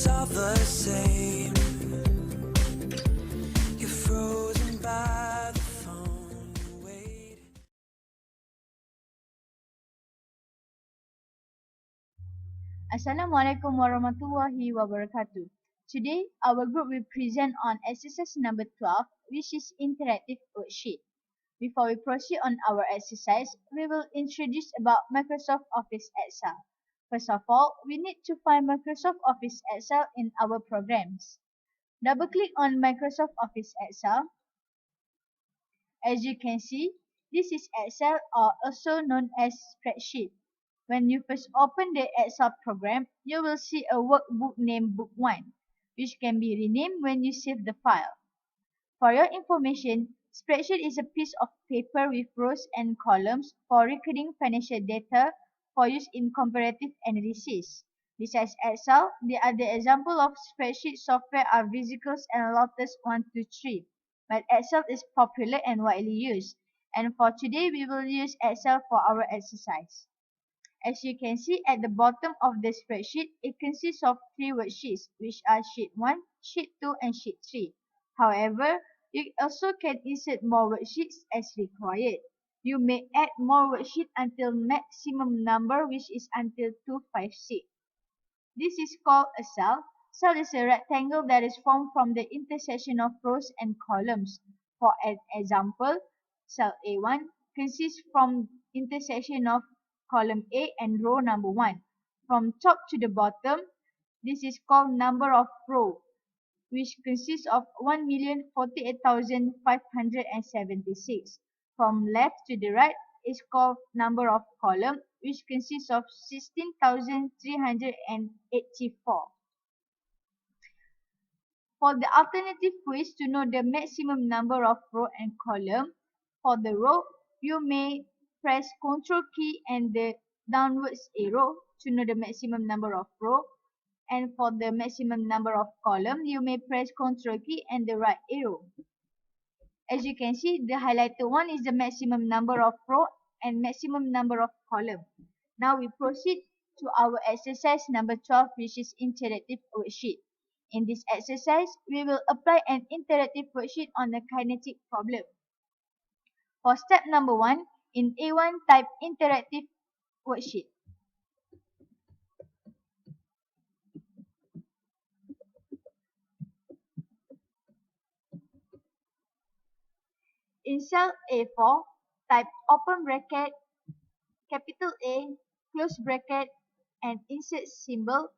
it's all the same. You're frozen by the phone, you wait. Assalamualaikum warahmatullahi wabarakatuh. Today, our group will present on exercise number 12, which is interactive worksheet. Before we proceed on our exercise, we will introduce about Microsoft Office Excel. First of all, we need to find Microsoft Office Excel in our programs. Double-click on Microsoft Office Excel. As you can see, this is Excel, or also known as spreadsheet. When you first open the Excel program, you will see a workbook named Book 1, which can be renamed when you save the file. For your information, spreadsheet is a piece of paper with rows and columns for recording financial data for use in comparative analysis. Besides Excel, the other example of spreadsheet software are Visicals and Lotus 123, but Excel is popular and widely used. And for today, we will use Excel for our exercise. As you can see at the bottom of the spreadsheet, it consists of 3 worksheets, which are Sheet 1, Sheet 2, and Sheet 3. However, you also can insert more worksheets as required. You may add more worksheets until maximum number, which is until 256. This is called a cell. Cell is a rectangle that is formed from the intersection of rows and columns. For an example, cell A1 consists from intersection of column A and row number 1. From top to the bottom, this is called number of row, which consists of 1,048,576. From left to the right is called number of column, which consists of 16,384. For the alternative ways to know the maximum number of row and column, for the row, you may press Ctrl key and the downwards arrow to know the maximum number of row. And for the maximum number of column, you may press Ctrl key and the right arrow. As you can see, the highlighted one is the maximum number of row and maximum number of column. Now we proceed to our exercise number 12, which is interactive worksheet. In this exercise, we will apply an interactive worksheet on a kinetic problem. For step number 1, in A1, type interactive worksheet. In cell A4, type open bracket, capital A, close bracket, and insert symbol.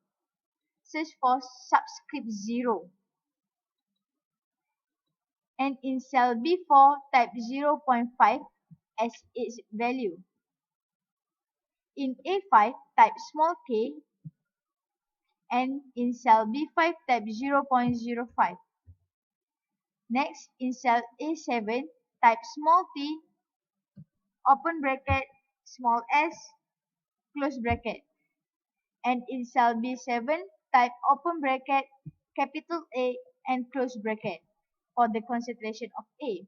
Search for subscript 0. And in cell B4, type 0.5 as its value. In A5, type small k, and in cell B5, type 0.05. Next, in cell A7, type small t, open bracket, small s, close bracket. And in cell B7, type open bracket, capital A, and close bracket for the concentration of A.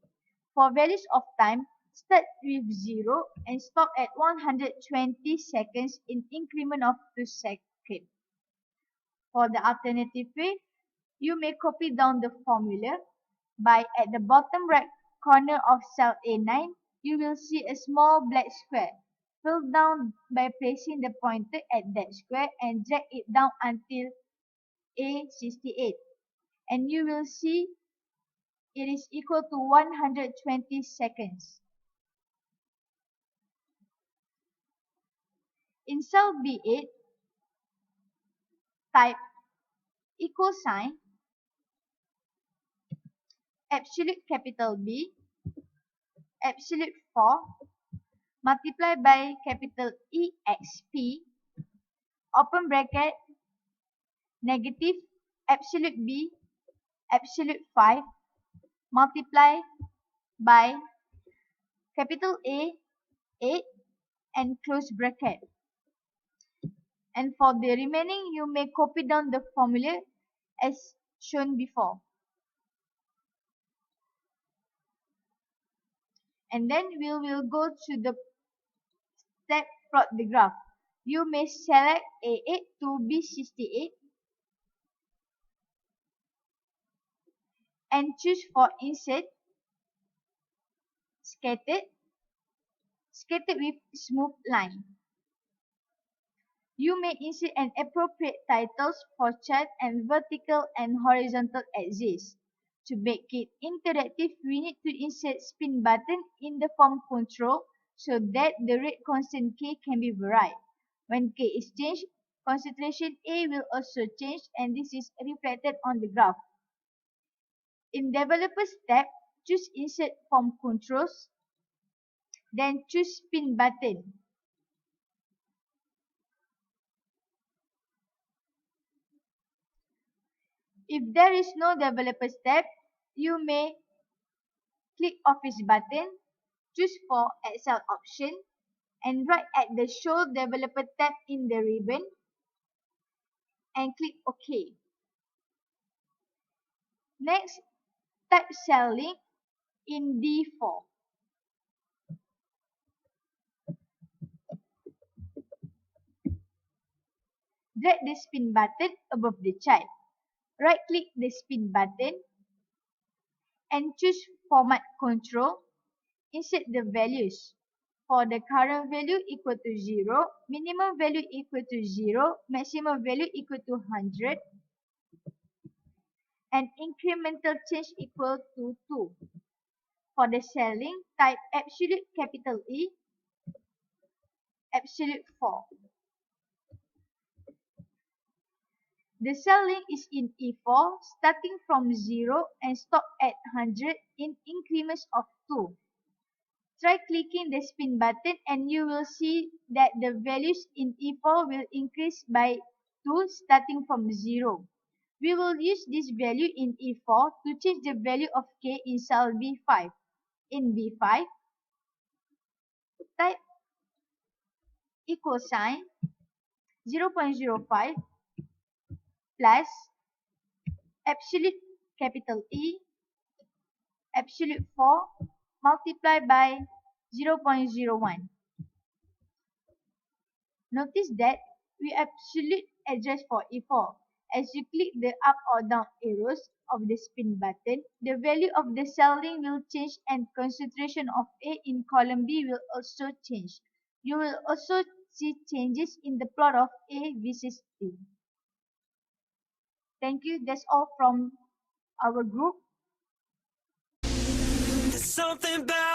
For values of time, start with 0 and stop at 120 seconds in increment of 2 seconds. For the alternative way, you may copy down the formula by at the bottom right corner of cell A9, you will see a small black square. Fill down by placing the pointer at that square and drag it down until A68. And you will see it is equal to 120 seconds. In cell B8, type equal sign, absolute capital B, absolute 4, multiplied by capital EXP, open bracket, negative absolute B, absolute 5, multiply by capital A, 8, and close bracket. And for the remaining, you may copy down the formula as shown before. And then we will go to the step plot the graph. You may select A8 to B68 and choose for insert scattered with smooth line. You may insert an appropriate titles for chart and vertical and horizontal axis. To make it interactive, we need to insert spin button in the form control so that the rate constant K can be varied. When K is changed, concentration A will also change, and this is reflected on the graph. In Developers tab, choose Insert Form Controls, then choose Spin button. If there is no Developers tab, you may click Office button, choose for Excel option, and right at the Show Developer tab in the ribbon, and click OK. Next, type cell link in D4. Drag the spin button above the chart. Right-click the spin button and choose Format Control. Insert the values. For the current value equal to 0, minimum value equal to 0, maximum value equal to 100, and incremental change equal to 2. For the cell link, type absolute capital E, absolute 4. The cell link is in E4, starting from 0 and stop at 100 in increments of 2. Try clicking the spin button and you will see that the values in E4 will increase by 2 starting from 0. We will use this value in E4 to change the value of K in cell B5. In B5, type equal sign 0.05 plus absolute capital E absolute 4 multiplied by 0.01. Notice that we absolute address for E4. As you click the up or down arrows of the spin button, the value of the cell link will change and concentration of A in column B will also change. You will also see changes in the plot of A versus B. Thank you. That's all from our group. There's something about